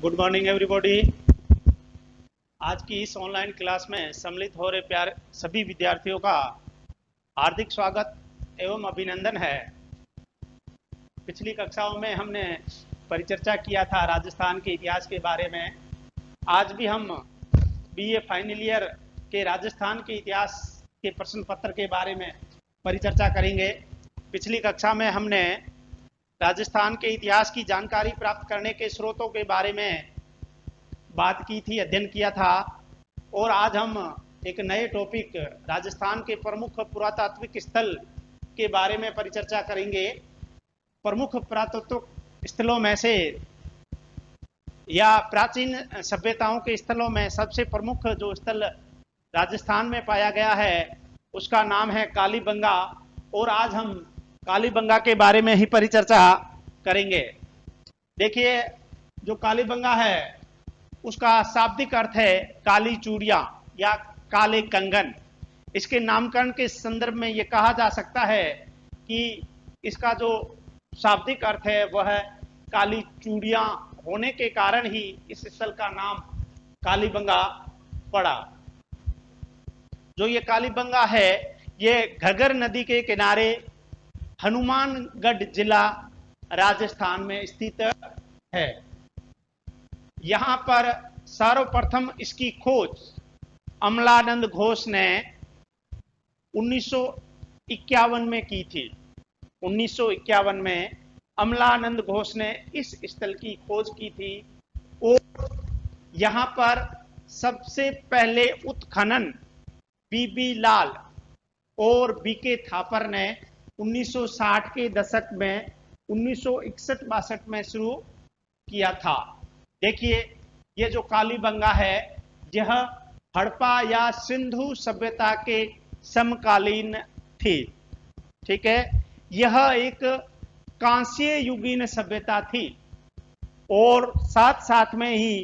Good morning everybody. आज की इस ऑनलाइन क्लास में सम्मिलित हो रहे प्यारे सभी विद्यार्थियों का हार्दिक स्वागत एवं अभिनंदन है। पिछली कक्षाओं में हमने परिचर्चा किया था राजस्थान के इतिहास के बारे में। आज भी हम बीए फाइनल ईयर के राजस्थान के इतिहास के प्रश्न पत्र के बारे में परिचर्चा करेंगे। पिछली कक्षा में हमने राजस्थान के इतिहास की जानकारी प्राप्त करने के स्रोतों के बारे में बात की थी, अध्ययन किया था। और आज हम एक नए टॉपिक राजस्थान के प्रमुख पुरातात्विक स्थल के बारे में परिचर्चा करेंगे। प्रमुख पुरातात्विक स्थलों में से या प्राचीन सभ्यताओं के स्थलों में सबसे प्रमुख जो स्थल राजस्थान में पाया गया है उसका नाम है कालीबंगा। और आज हम कालीबंगा के बारे में ही परिचर्चा करेंगे। देखिए, जो कालीबंगा है उसका शाब्दिक अर्थ है काली चूड़ियां या काले कंगन। इसके नामकरण के संदर्भ में यह कहा जा सकता है कि इसका जो शाब्दिक अर्थ है वह काली चूड़ियां होने के कारण ही इस स्थल का नाम कालीबंगा पड़ा। जो ये कालीबंगा है ये घग्गर नदी के किनारे हनुमानगढ़ जिला राजस्थान में स्थित है। यहां पर सर्वप्रथम इसकी खोज अमलानंद घोष ने 1951 में की थी। 1951 में अमलानंद घोष ने इस स्थल की खोज की थी और यहां पर सबसे पहले उत्खनन बीबी लाल और बीके थापर ने 1960 के दशक में 1961-62 में शुरू किया था। देखिए, ये जो कालीबंगा है यह हड़प्पा या सिंधु सभ्यता के समकालीन थी। ठीक है, यह एक कांस्य युगीन सभ्यता थी और साथ साथ में ही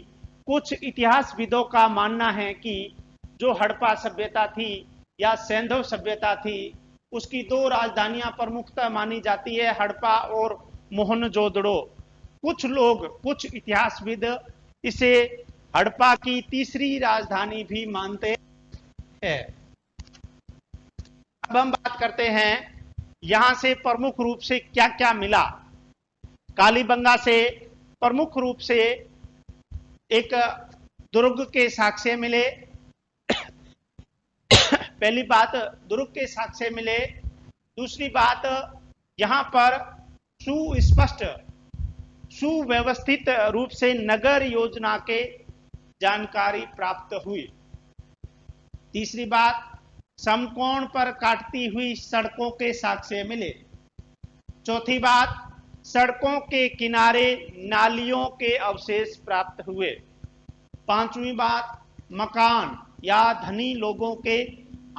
कुछ इतिहासविदों का मानना है कि जो हड़प्पा सभ्यता थी या सिंधु सभ्यता थी उसकी दो राजधानियां प्रमुखतः मानी जाती है, हड़प्पा और मोहनजोदड़ो। कुछ लोग, कुछ इतिहासविद इसे हड़प्पा की तीसरी राजधानी भी मानते हैं। अब हम बात करते हैं यहां से प्रमुख रूप से क्या क्या मिला। कालीबंगा से प्रमुख रूप से एक दुर्ग के साक्ष्य मिले। पहली बात, दुर्ग के साक्ष्य मिले। दूसरी बात, यहां पर सुस्पष्ट सुव्यवस्थित रूप से नगर योजना के जानकारी प्राप्त हुई। तीसरी बात, समकोण पर काटती हुई सड़कों के साक्ष्य मिले। चौथी बात, सड़कों के किनारे नालियों के अवशेष प्राप्त हुए। पांचवी बात, मकान या धनी लोगों के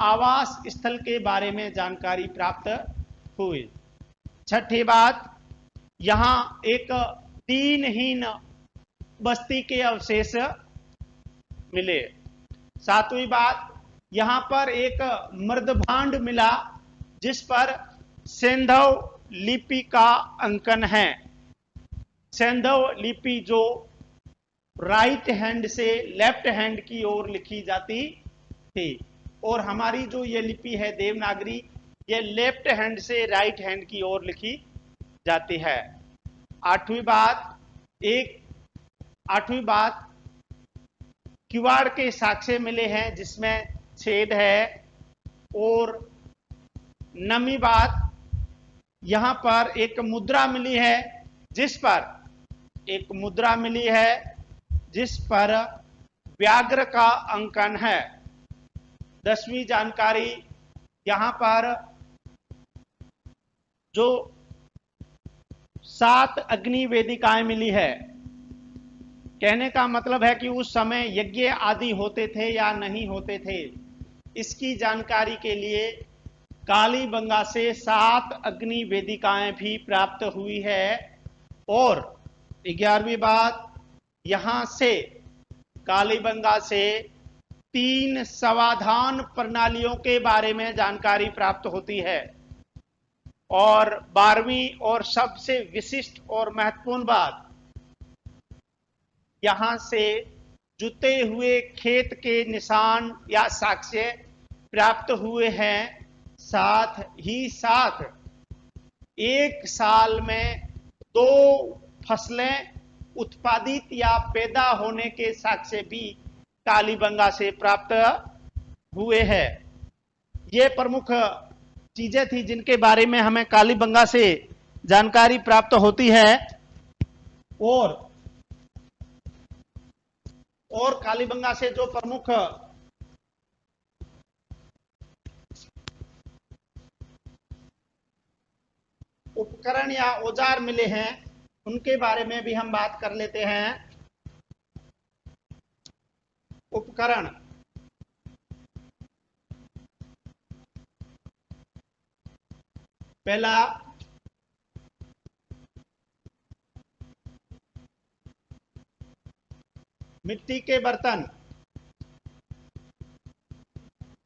आवास स्थल के बारे में जानकारी प्राप्त हुई। छठी बात, यहां एक दीनहीन बस्ती के अवशेष मिले। सातवीं बात, यहां पर एक मृदभांड मिला जिस पर सेंधव लिपि का अंकन है। सेंधव लिपि जो राइट हैंड से लेफ्ट हैंड की ओर लिखी जाती थी और हमारी जो ये लिपि है देवनागरी, ये लेफ्ट हैंड से राइट हैंड की ओर लिखी जाती है। आठवीं बात, किवाड़ के साक्ष्य मिले हैं जिसमें छेद है। और नवीं बात, यहां पर एक मुद्रा मिली है जिस पर व्याघ्र का अंकन है। 10वीं जानकारी, यहां पर जो 7 अग्नि वेदिकाएं मिली है। कहने का मतलब है कि उस समय यज्ञ आदि होते थे या नहीं होते थे, इसकी जानकारी के लिए कालीबंगा से 7 अग्नि वेदिकाएं भी प्राप्त हुई है। और 11वीं बात, यहां से कालीबंगा से 3 समाधान प्रणालियों के बारे में जानकारी प्राप्त होती है। और 12वीं और सबसे विशिष्ट और महत्वपूर्ण बात, यहां से जुते हुए खेत के निशान या साक्ष्य प्राप्त हुए हैं। साथ ही साथ एक साल में 2 फसलें उत्पादित या पैदा होने के साक्ष्य भी कालीबंगा से प्राप्त हुए हैं। ये प्रमुख चीजें थी जिनके बारे में हमें कालीबंगा से जानकारी प्राप्त होती है। और कालीबंगा से जो प्रमुख उपकरण या औजार मिले हैं उनके बारे में भी हम बात कर लेते हैं। उपकरण, पहला मिट्टी के बर्तन।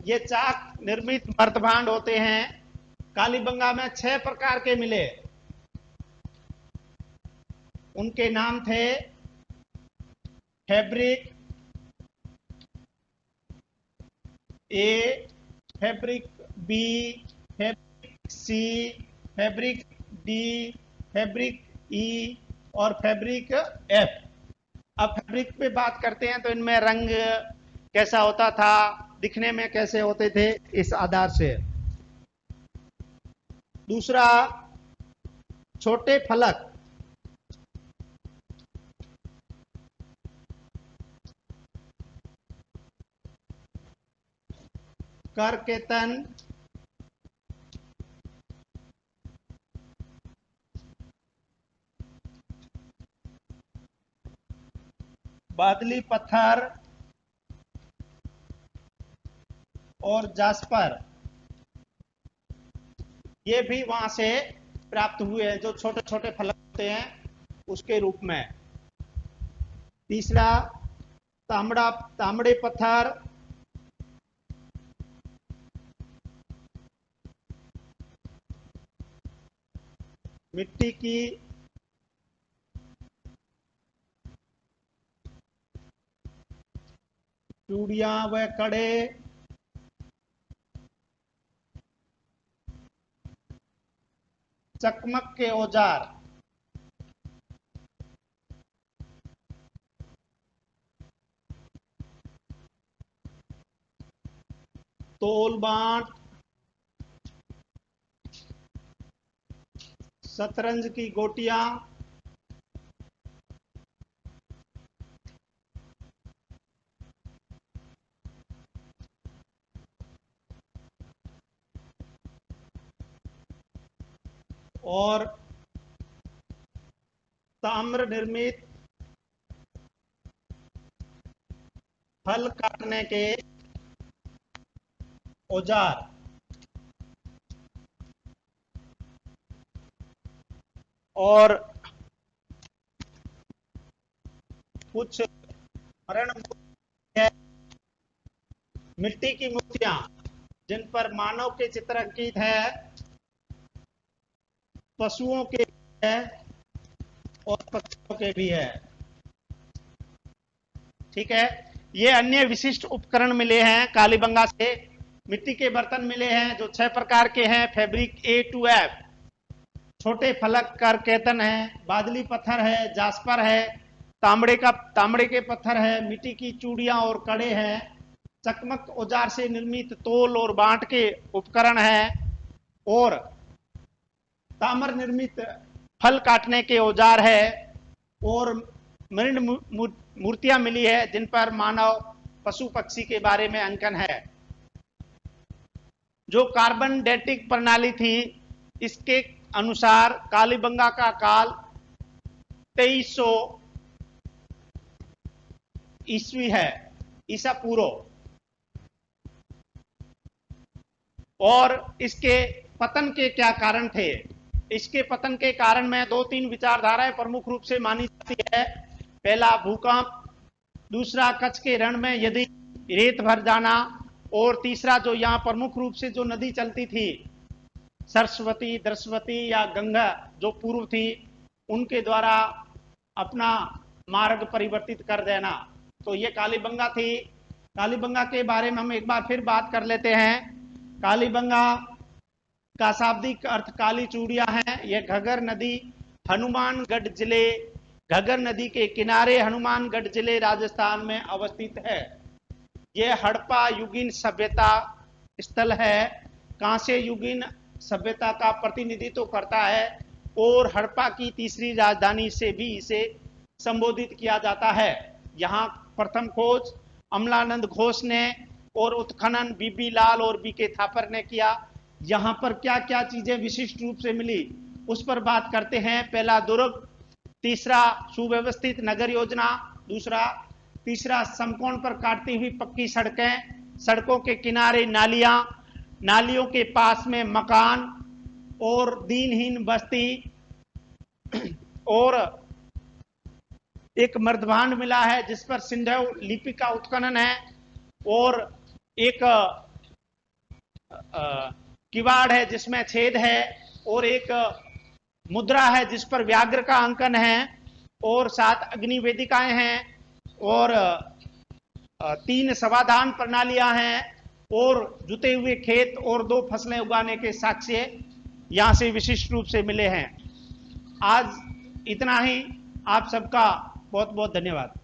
ये चाक निर्मित मर्तभांड होते हैं। कालीबंगा में 6 प्रकार के मिले। उनके नाम थे फैब्रिक ए, फैब्रिक बी, फैब्रिक सी, फैब्रिक डी, फैब्रिक ई और फैब्रिक एफ। अब फैब्रिक पे बात करते हैं तो इनमें रंग कैसा होता था, दिखने में कैसे होते थे, इस आधार से। दूसरा, छोटे फलक। करकेतन, बादली पत्थर और जास्पर, ये भी वहां से प्राप्त हुए हैं, जो छोटे छोटे फलक होते हैं उसके रूप में। तीसरा, तांबड़े पत्थर, मिट्टी की चूड़ियां व कड़े, चकमक के औजार, तोल बांट, शतरंज की गोटियां, और ताम्र निर्मित फल काटने के औजार। और कुछ मरण है, मिट्टी की मूर्तियां जिन पर मानव के चित्र अंकित है, पशुओं के है और पक्षियों के भी है। ठीक है, ये अन्य विशिष्ट उपकरण मिले हैं कालीबंगा से। मिट्टी के बर्तन मिले हैं जो 6 प्रकार के हैं। फैब्रिक ए टू एफ, छोटे फलक करकेतन है, बादली पत्थर है, जास्पर है, तांबड़े के पत्थर है, मिट्टी की चूड़ियां और कड़े हैं, चकमक औजार से निर्मित तोल और बांट के उपकरण है, और ताम्र निर्मित फल काटने के औजार है, और मृण मूर्तियां मिली है जिन पर मानव पशु पक्षी के बारे में अंकन है। जो कार्बन डेटिक प्रणाली थी इसके अनुसार कालीबंगा का काल 2300 ईस्वी है, ईसा पूर्व। और इसके पतन के क्या कारण थे? इसके पतन के कारण में 2-3 विचारधाराएं प्रमुख रूप से मानी जाती है। पहला, भूकंप। दूसरा, कच्छ के रण में यदि रेत भर जाना। और तीसरा, जो यहां प्रमुख रूप से जो नदी चलती थी, सरस्वती, दृश्यवती या गंगा, जो पूर्व थी, उनके द्वारा अपना मार्ग परिवर्तित कर देना। तो ये कालीबंगा थी। कालीबंगा के बारे में हम एक बार फिर बात कर लेते हैं। कालीबंगा का शाब्दिक अर्थ काली चूड़िया है। यह घग्गर नदी हनुमानगढ़ जिले, घग्गर नदी के किनारे हनुमानगढ़ जिले राजस्थान में अवस्थित है। यह हड़प्पा युगीन सभ्यता स्थल है। कांस्य युगीन सभ्यता का प्रतिनिधित्व करता है और हड़प्पा की तीसरी राजधानी से भी इसे संबोधित किया जाता है। यहाँ प्रथम खोज अमलानंद घोष ने और उत्खनन बीबी लाल और बीके थापर ने किया। यहाँ पर क्या क्या चीजें विशिष्ट रूप से मिली उस पर बात करते हैं। पहला दुर्ग, तीसरा सुव्यवस्थित नगर योजना, तीसरा समकोण पर काटती हुई पक्की सड़कें, सड़कों के किनारे नालियां, नालियों के पास में मकान और दीनहीन बस्ती, और एक मर्दभांड मिला है जिस पर सिंधव लिपि का उत्खनन है, और एक किवाड़ है जिसमें छेद है, और एक मुद्रा है जिस पर व्याघ्र का अंकन है, और 7 अग्नि वेदिकाएं हैं, और 3 समाधान प्रणालियां हैं, और जुते हुए खेत और 2 फसलें उगाने के साक्ष्य यहां से विशिष्ट रूप से मिले हैं। आज इतना ही। आप सबका बहुत बहुत धन्यवाद।